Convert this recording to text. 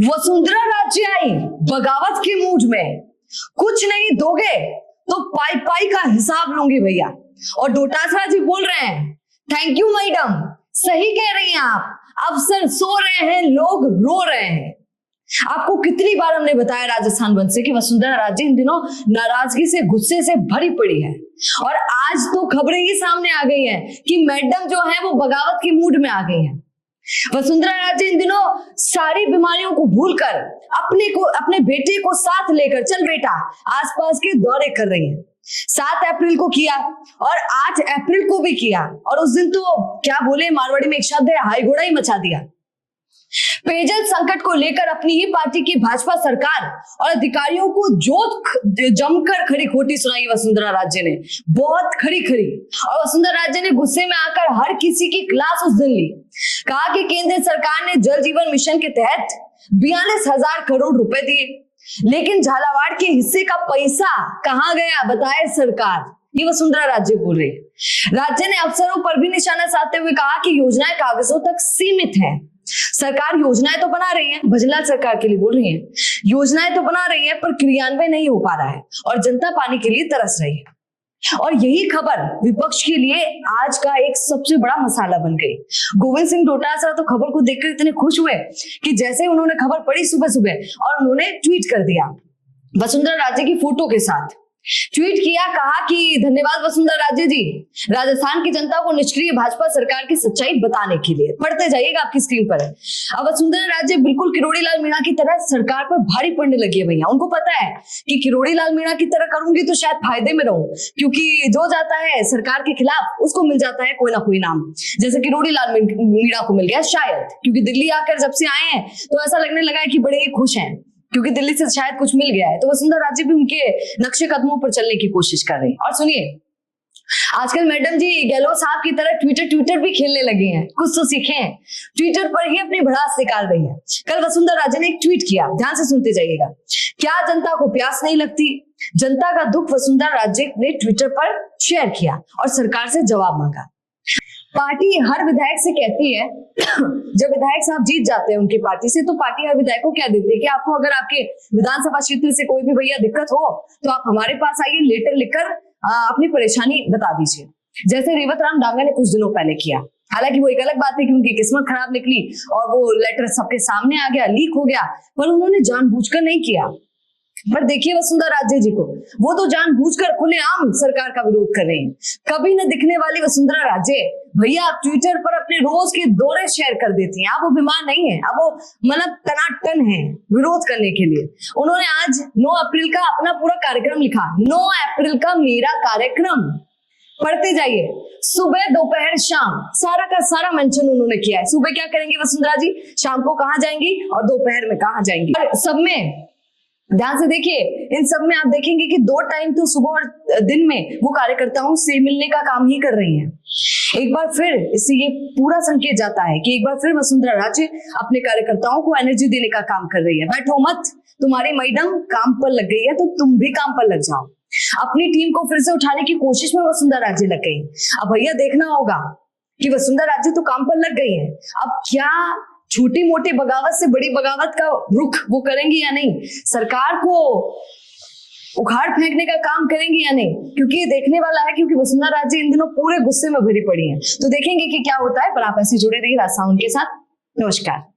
वसुंधरा राजे आई बगावत के मूड में, कुछ नहीं दोगे तो पाई पाई का हिसाब लूंगी भैया। और डोटासरा जी बोल रहे हैं, थैंक यू मैडम, सही कह रही हैं आप, अफसर सो रहे हैं, लोग रो रहे हैं। आपको कितनी बार हमने बताया राजस्थान बंद से कि वसुंधरा राजे इन दिनों नाराजगी से, गुस्से से भरी पड़ी है। और आज तो खबरें ही सामने आ गई हैं कि मैडम जो है वो बगावत के मूड में आ गई हैं। वसुंधरा राजे इन दिनों सारी बीमारियों को भूलकर अपने बेटे को साथ लेकर, चल बेटा, आसपास के दौरे कर रही हैं। 7 अप्रैल को किया और 8 अप्रैल को भी किया, और उस दिन तो क्या बोले, मारवाड़ी में एक शब्द है, हाई घोड़ा ही मचा दिया। पेयजल संकट को लेकर अपनी ही पार्टी की भाजपा सरकार और अधिकारियों को जमकर खरी खोटी सुनाई वसुंधरा राजे ने, बहुत खरी। और वसुंधरा राजे ने गुस्से में आकर हर किसी की क्लास उस दिन ली। कहा कि केंद्र सरकार ने जल जीवन मिशन के तहत 42,000 करोड़ रुपए दिए, लेकिन झालावाड़ के हिस्से का पैसा कहां गया बताए सरकार। ये वसुंधरा राजे बोल रही है। राज्य ने अफसरों पर भी निशाना साधते हुए कहा कि योजनाएं कागजों तक सीमित है। सरकार योजनाएं तो बना रही है, भजनलाल सरकार के लिए बोल रही है, योजनाएं तो बना रही है पर क्रियान्वयन नहीं हो पा रहा है और जनता पानी के लिए तरस रही है। और यही खबर विपक्ष के लिए आज का एक सबसे बड़ा मसाला बन गई। गोविंद सिंह डोटासरा तो खबर को देखकर इतने खुश हुए कि जैसे उन्होंने खबर पढ़ी सुबह सुबह और उन्होंने ट्वीट कर दिया वसुंधरा राजे की फोटो के साथ। ट्वीट किया, कहा कि धन्यवाद वसुंधरा राजे जी, राजस्थान की जनता को निष्क्रिय भाजपा सरकार की सच्चाई बताने के लिए। पढ़ते जाइएगा, आपकी स्क्रीन पर है। अब वसुंधरा राजे बिल्कुल किरोड़ी लाल मीणा की तरह सरकार पर भारी पड़ने लगी है भैया। उनको पता है कि किरोड़ी लाल मीणा की तरह करूंगी तो शायद फायदे में रहूं, क्योंकि जो जाता है सरकार के खिलाफ उसको मिल जाता है कोई ना कोई नाम, जैसे किरोड़ी लाल मीणा को मिल गया शायद, क्योंकि दिल्ली आकर जब से आए हैं तो ऐसा लगने लगा है कि बड़े ही खुश हैं क्योंकि दिल्ली से शायद कुछ मिल गया है। तो वसुंधरा राजे भी उनके नक्शे कदमों पर चलने की कोशिश कर रही हैं। और सुनिए, आजकल मैडम जी गहलोत साहब की तरह ट्विटर भी खेलने लगे हैं, कुछ तो सीखें। ट्विटर पर ही अपनी भड़ास निकाल रही है। कल वसुंधरा राजे ने एक ट्वीट किया, ध्यान से सुनते जाइएगा। क्या जनता को प्यास नहीं लगती? जनता का दुख वसुंधरा राजे ने ट्विटर पर शेयर किया और सरकार से जवाब मांगा। पार्टी हर विधायक से कहती है जब विधायक साहब जीत जाते हैं उनकी पार्टी से, तो पार्टी हर विधायक को क्या देती है कि आपको अगर आपके विधानसभा क्षेत्र से कोई भी भैया दिक्कत हो तो आप हमारे पास आइए, लेटर लिखकर अपनी परेशानी बता दीजिए, जैसे रेवत राम डांगा ने कुछ दिनों पहले किया। हालांकि वो एक अलग बात है कि उनकी किस्मत खराब निकली और वो लेटर सबके सामने आ गया, लीक हो गया, पर उन्होंने जानबूझकर नहीं किया। पर देखिए वसुंधरा राजे जी को, वो तो जानबूझकर खुलेआम सरकार का विरोध कर रही हैं। कभी न दिखने वाली वसुंधरा राजे भैया आप ट्विटर पर अपने रोज के दौरे शेयर कर देती हैं। अब वो बीमार नहीं है, अब वो मतलब टनाटन है विरोध करने के लिए। उन्होंने आज 9 अप्रैल का अपना पूरा कार्यक्रम लिखा, 9 अप्रैल का मेरा कार्यक्रम। पढ़ते जाइए, सुबह दोपहर शाम सारा का सारा मेंशन उन्होंने किया है। सुबह क्या करेंगी वसुंधरा जी, शाम को कहाँ जाएंगी और दोपहर में कहाँ जाएंगी। और सब में ध्यान से देखिए, इन सब में आप देखेंगे कि 2 टाइम तो सुबह और दिन में वो कार्यकर्ताओं से मिलने का काम ही कर रही हैं। एक बार फिर इससे ये पूरा संकेत जाता है कि एक बार फिर वसुंधरा राजे अपने कार्यकर्ताओं को एनर्जी देने का काम कर रही है। बैठो मत, तुम्हारी मैडम काम पर लग गई है तो तुम भी काम पर लग जाओ। अपनी टीम को फिर से उठाने की कोशिश में वसुंधरा राजे लग गई। अब भैया देखना होगा कि वसुंधरा राजे तो काम पर लग गई है, अब क्या छोटी मोटी बगावत से बड़ी बगावत का रुख वो करेंगी या नहीं, सरकार को उखाड़ फेंकने का काम करेंगी या नहीं, क्योंकि ये देखने वाला है। क्योंकि वसुंधरा राजे इन दिनों पूरे गुस्से में भरी पड़ी हैं, तो देखेंगे कि क्या होता है। पर आप ऐसे जुड़े रहिए राजस्थान के साथ। नमस्कार।